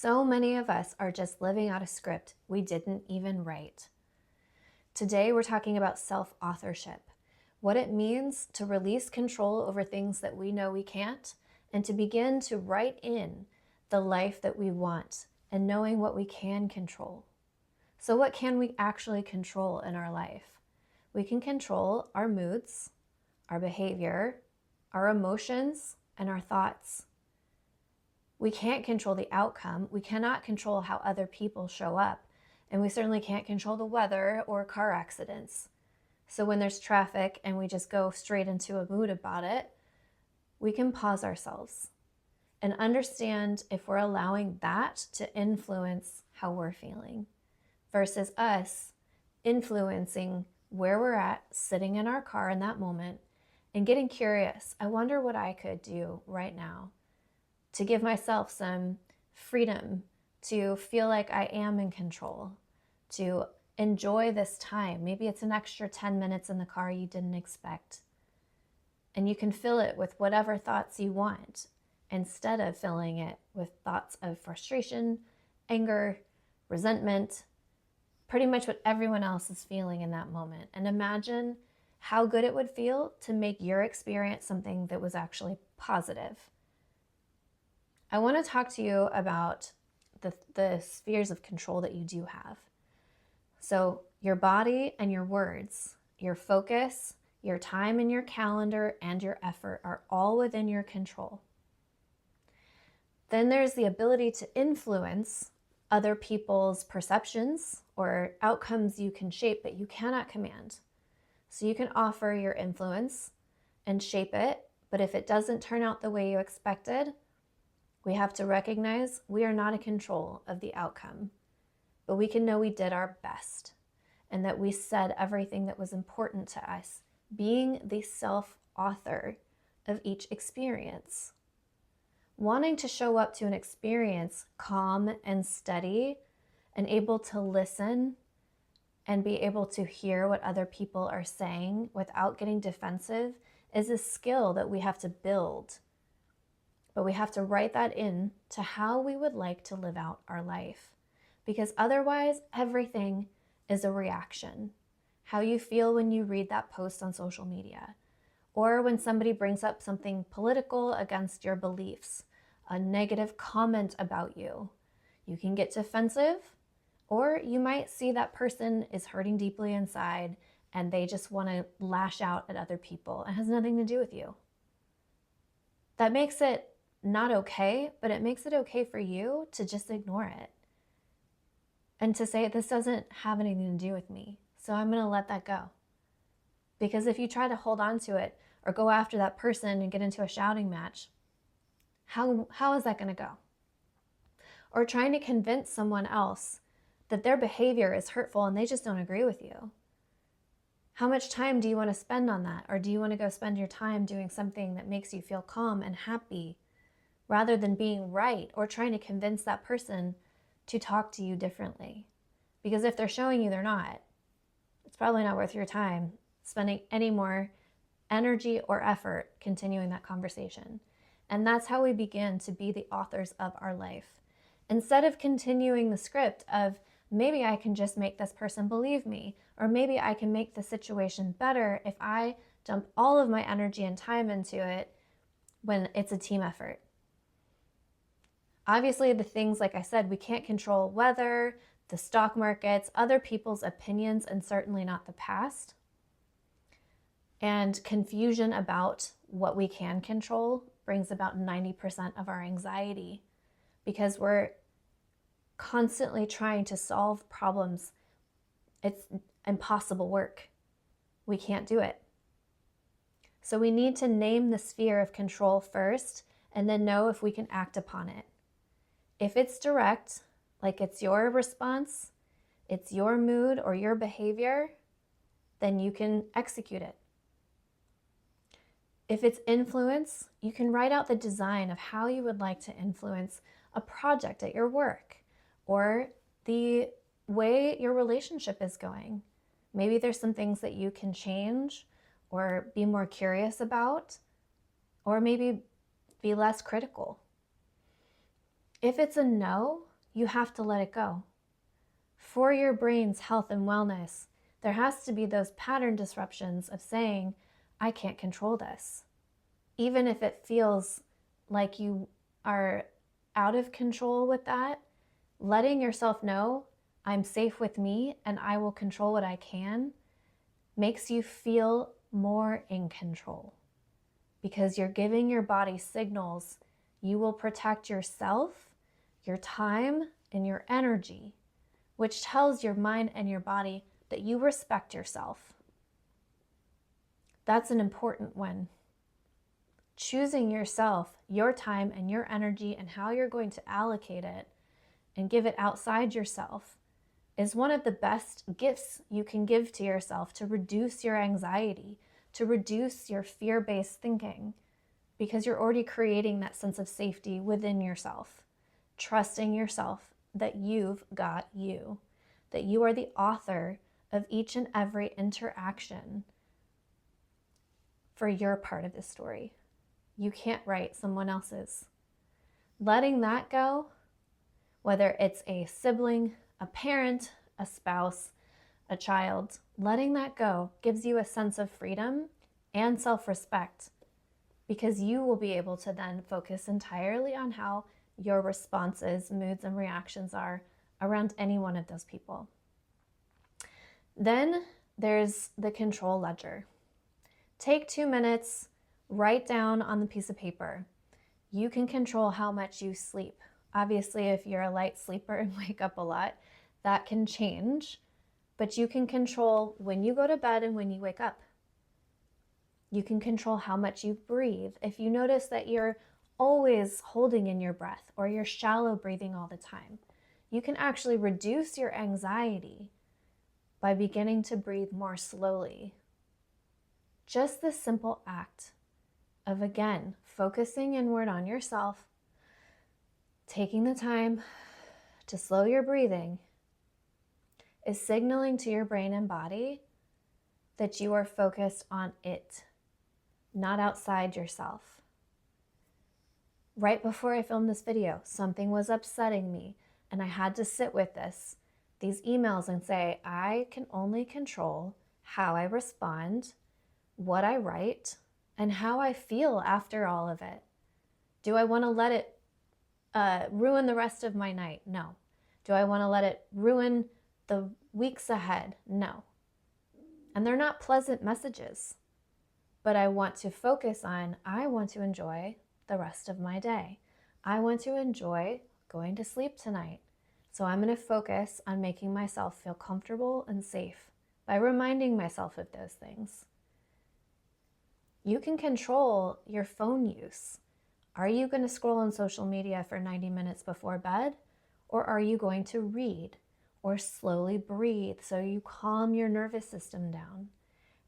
So many of us are just living out a script we didn't even write. Today, we're talking about self-authorship, what it means to release control over things that we know we can't, and to begin to write in the life that we want and knowing what we can control. So what can we actually control in our life? We can control our moods, our behavior, our emotions, and our thoughts. We can't control the outcome. We cannot control how other people show up. And we certainly can't control the weather or car accidents. So when there's traffic and we just go straight into a mood about it, we can pause ourselves and understand if we're allowing that to influence how we're feeling versus us influencing where we're at, sitting in our car in that moment and getting curious. I wonder what I could do right now to give myself some freedom to feel like I am in control, to enjoy this time. Maybe it's an extra 10 minutes in the car you didn't expect. And you can fill it with whatever thoughts you want instead of filling it with thoughts of frustration, anger, resentment, pretty much what everyone else is feeling in that moment. And imagine how good it would feel to make your experience something that was actually positive. I want to talk to you about the spheres of control that you do have. So your body and your words, your focus, your time and your calendar, and your effort are all within your control. Then there's the ability to influence other people's perceptions or outcomes you can shape that you cannot command. So you can offer your influence and shape it, but if it doesn't turn out the way you expected, we have to recognize we are not in control of the outcome, but we can know we did our best and that we said everything that was important to us, being the self-author of each experience. Wanting to show up to an experience calm and steady and able to listen and be able to hear what other people are saying without getting defensive is a skill that we have to build. But we have to write that in to how we would like to live out our life. Because otherwise, everything is a reaction. How you feel when you read that post on social media, or when somebody brings up something political against your beliefs, a negative comment about you. You can get defensive, or you might see that person is hurting deeply inside and they just want to lash out at other people. It has nothing to do with you. That makes it not okay, but it makes it okay for you to just ignore it and to say, this doesn't have anything to do with me, so I'm going to let that go. Because if you try to hold on to it or go after that person and get into a shouting match, how is that going to go? Or trying to convince someone else that their behavior is hurtful and they just don't agree with you. How much time do you want to spend on that? Or do you want to go spend your time doing something that makes you feel calm and happy rather than being right or trying to convince that person to talk to you differently? Because if they're showing you they're not, it's probably not worth your time spending any more energy or effort continuing that conversation. And that's how we begin to be the authors of our life. Instead of continuing the script of maybe I can just make this person believe me, or maybe I can make the situation better if I dump all of my energy and time into it when it's a team effort. Obviously, the things, like I said, we can't control weather, the stock markets, other people's opinions, and certainly not the past. And confusion about what we can control brings about 90% of our anxiety because we're constantly trying to solve problems. It's impossible work. We can't do it. So we need to name the sphere of control first and then know if we can act upon it. If it's direct, like it's your response, it's your mood or your behavior, then you can execute it. If it's influence, you can write out the design of how you would like to influence a project at your work or the way your relationship is going. Maybe there's some things that you can change or be more curious about, or maybe be less critical. If it's a no, you have to let it go. For your brain's health and wellness, there has to be those pattern disruptions of saying, I can't control this. Even if it feels like you are out of control with that, letting yourself know, I'm safe with me and I will control what I can, makes you feel more in control because you're giving your body signals. You will protect yourself, your time, and your energy, which tells your mind and your body that you respect yourself. That's an important one. Choosing yourself, your time and your energy and how you're going to allocate it and give it outside yourself is one of the best gifts you can give to yourself to reduce your anxiety, to reduce your fear-based thinking, because you're already creating that sense of safety within yourself, trusting yourself that you've got you, that you are the author of each and every interaction for your part of the story. You can't write someone else's. Letting that go, whether it's a sibling, a parent, a spouse, a child, letting that go gives you a sense of freedom and self-respect, because you will be able to then focus entirely on how your responses, moods, and reactions are around any one of those people. Then there's the control ledger. Take 2 minutes, write down on the piece of paper. You can control how much you sleep. Obviously, if you're a light sleeper and wake up a lot, that can change, but you can control when you go to bed and when you wake up. You can control how much you breathe. If you notice that you're always holding in your breath or you're shallow breathing all the time, you can actually reduce your anxiety by beginning to breathe more slowly. Just the simple act of, again, focusing inward on yourself, taking the time to slow your breathing, is signaling to your brain and body that you are focused on it, not outside yourself. Right before I filmed this video, something was upsetting me and I had to sit with these emails and say, I can only control how I respond, what I write, and how I feel after all of it. Do I want to let it ruin the rest of my night? No. Do I want to let it ruin the weeks ahead? No. And they're not pleasant messages, but I want to focus on, I want to enjoy the rest of my day. I want to enjoy going to sleep tonight. So I'm going to focus on making myself feel comfortable and safe by reminding myself of those things. You can control your phone use. Are you going to scroll on social media for 90 minutes before bed? Or are you going to read or slowly breathe so you calm your nervous system down?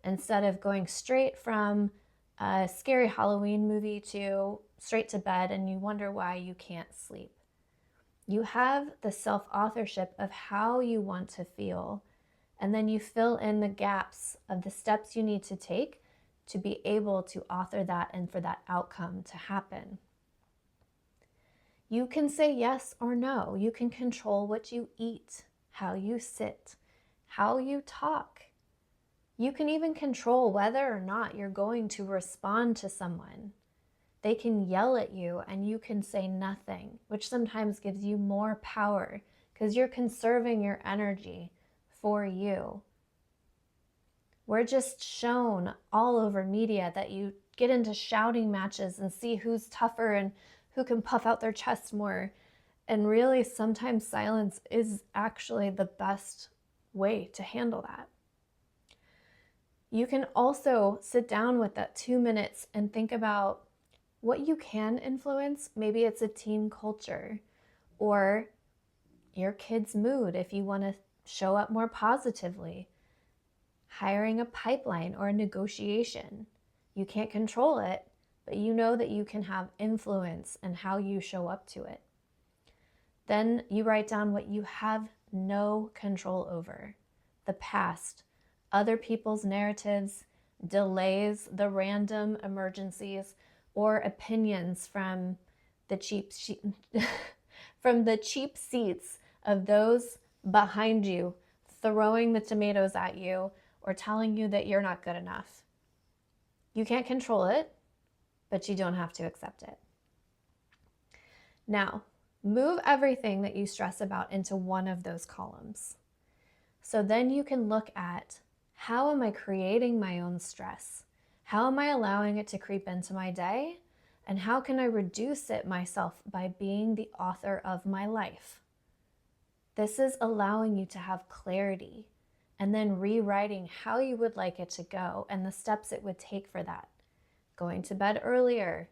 Instead of going straight from a scary Halloween movie to straight to bed and you wonder why you can't sleep. You have the self-authorship of how you want to feel, and then you fill in the gaps of the steps you need to take to be able to author that and for that outcome to happen. You can say yes or no. You can control what you eat, how you sit, how you talk. You can even control whether or not you're going to respond to someone. They can yell at you and you can say nothing, which sometimes gives you more power because you're conserving your energy for you. We're just shown all over media that you get into shouting matches and see who's tougher and who can puff out their chest more. And really, sometimes silence is actually the best way to handle that. You can also sit down with that 2 minutes and think about what you can influence. Maybe it's a team culture or your kid's mood if you want to show up more positively. Hiring a pipeline or a negotiation. You can't control it, but you know that you can have influence in how you show up to it. Then you write down what you have no control over. The past, other people's narratives, delays, the random emergencies, or opinions from the from the cheap seats of those behind you throwing the tomatoes at you or telling you that you're not good enough. You can't control it, but you don't have to accept it. Now, move everything that you stress about into one of those columns. So then you can look at, how am I creating my own stress? How am I allowing it to creep into my day? And how can I reduce it myself by being the author of my life? This is allowing you to have clarity and then rewriting how you would like it to go and the steps it would take for that. Going to bed earlier,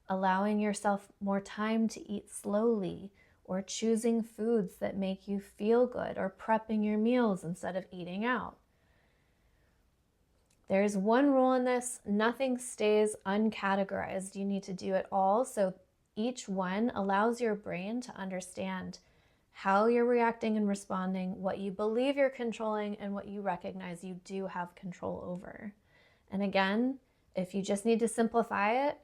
allowing yourself more time to eat slowly, or choosing foods that make you feel good, or prepping your meals instead of eating out. There's one rule in this: nothing stays uncategorized. You need to do it all. So each one allows your brain to understand how you're reacting and responding, what you believe you're controlling, and what you recognize you do have control over. And again, if you just need to simplify it,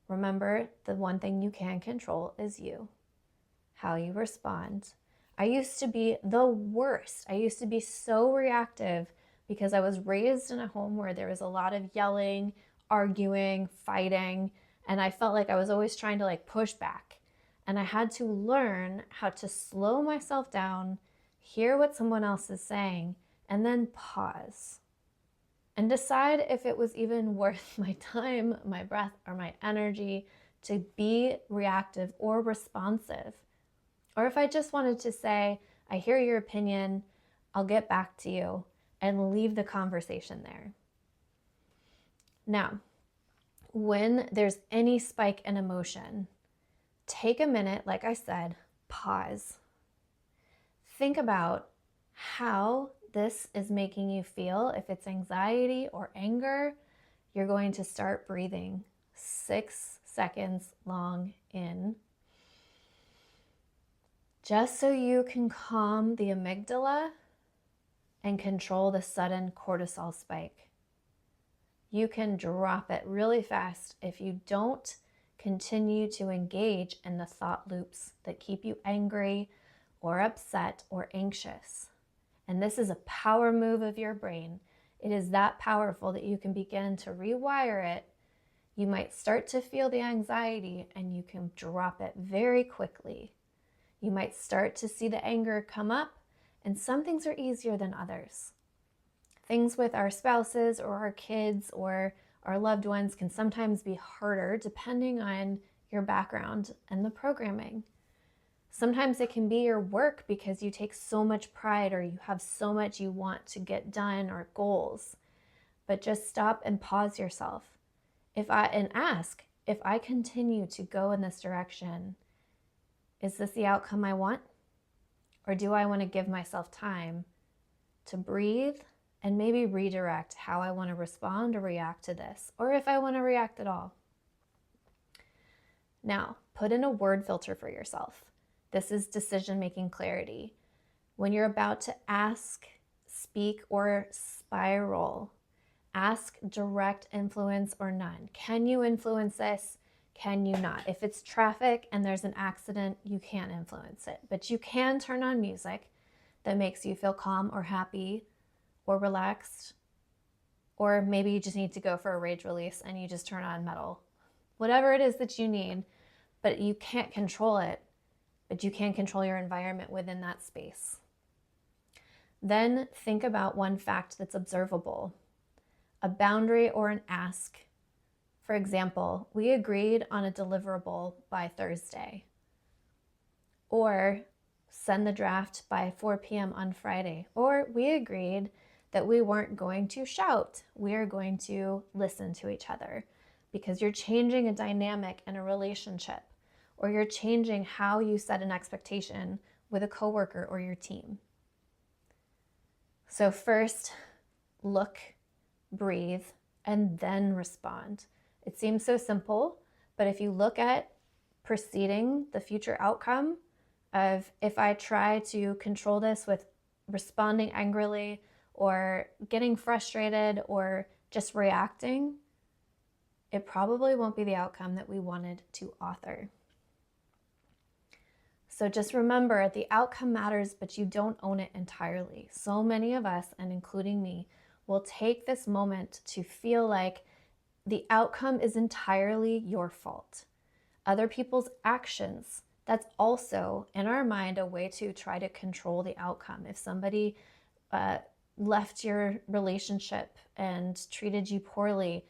remember the one thing you can control is you, how you respond. I used to be the worst. I used to be so reactive because I was raised in a home where there was a lot of yelling, arguing, fighting, and I felt like I was always trying to push back. And I had to learn how to slow myself down, hear what someone else is saying, and then pause and decide if it was even worth my time, my breath, or my energy to be reactive or responsive. Or if I just wanted to say, I hear your opinion, I'll get back to you, and leave the conversation there. Now, when there's any spike in emotion, take a minute, like I said, pause. Think about how this is making you feel. If it's anxiety or anger, you're going to start breathing 6 seconds long in, just so you can calm the amygdala and control the sudden cortisol spike. You can drop it really fast if you don't continue to engage in the thought loops that keep you angry or upset or anxious. And this is a power move of your brain. It is that powerful that you can begin to rewire it. You might start to feel the anxiety and you can drop it very quickly. You might start to see the anger come up, and some things are easier than others. Things with our spouses or our kids or our loved ones can sometimes be harder depending on your background and the programming. Sometimes it can be your work because you take so much pride or you have so much you want to get done or goals. But just stop and pause yourself. And ask, if I continue to go in this direction, is this the outcome I want? Or do I want to give myself time to breathe and maybe redirect how I want to respond or react to this, or if I want to react at all? Now, put in a word filter for yourself. This is decision-making clarity. When you're about to ask, speak, or spiral, ask direct influence or none. Can you influence this? Can you not? If it's traffic and there's an accident, you can't influence it. But you can turn on music that makes you feel calm or happy or relaxed. Or maybe you just need to go for a rage release and you just turn on metal. Whatever it is that you need, but you can't control it. But you can control your environment within that space. Then think about one fact that's observable, a boundary or an ask. For example, we agreed on a deliverable by Thursday, or send the draft by 4 p.m. on Friday, or we agreed that we weren't going to shout. We are going to listen to each other, because you're changing a dynamic in a relationship, or you're changing how you set an expectation with a coworker or your team. So first, look, breathe, and then respond. It seems so simple, but if you look at preceding the future outcome of, if I try to control this with responding angrily or getting frustrated or just reacting, it probably won't be the outcome that we wanted to author. So just remember, the outcome matters, but you don't own it entirely. So many of us, and including me, will take this moment to feel like the outcome is entirely your fault. Other people's actions, that's also in our mind a way to try to control the outcome. If somebody left your relationship and treated you poorly,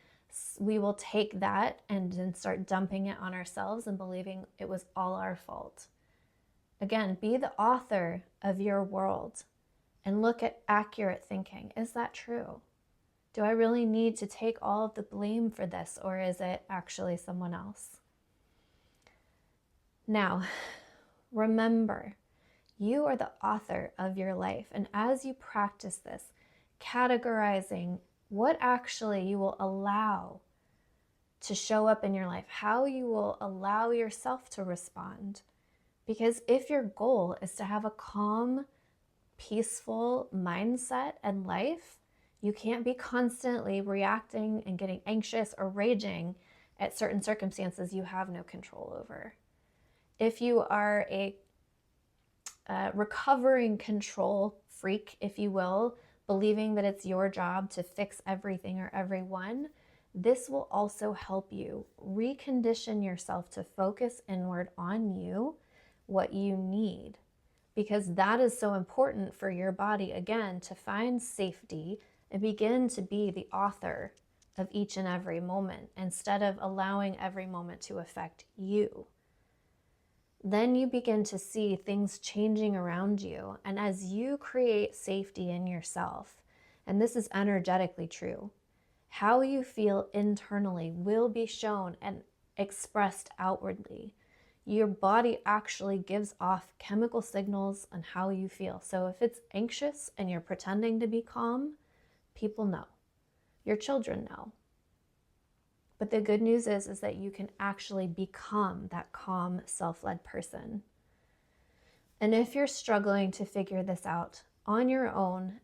we will take that and then start dumping it on ourselves and believing it was all our fault. Again, be the author of your world and look at accurate thinking. Is that true? Do I really need to take all of the blame for this, or is it actually someone else? Now, remember, you are the author of your life. And as you practice this, categorizing what actually you will allow to show up in your life, how you will allow yourself to respond. Because if your goal is to have a calm, peaceful mindset and life, you can't be constantly reacting and getting anxious or raging at certain circumstances you have no control over. If you are a recovering control freak, if you will, believing that it's your job to fix everything or everyone, this will also help you recondition yourself to focus inward on you, what you need, because that is so important for your body, again, to find safety and begin to be the author of each and every moment instead of allowing every moment to affect you. Then you begin to see things changing around you. And as you create safety in yourself, and this is energetically true, how you feel internally will be shown and expressed outwardly. Your body actually gives off chemical signals on how you feel. So if it's anxious and you're pretending to be calm, people know. Your children know. But the good news is that you can actually become that calm, self-led person. And if you're struggling to figure this out on your own,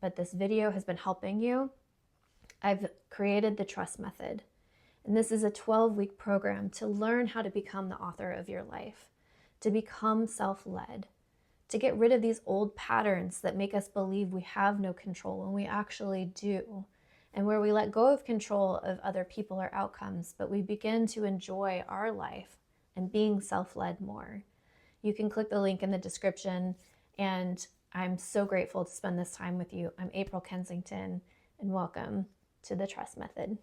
but this video has been helping you, I've created the Trust Method. And this is a 12-week program to learn how to become the author of your life, to become self-led, to get rid of these old patterns that make us believe we have no control when we actually do, and where we let go of control of other people or outcomes, but we begin to enjoy our life and being self-led more. You can click the link in the description, and I'm so grateful to spend this time with you. I'm April Kensington, and welcome to the Trust Method.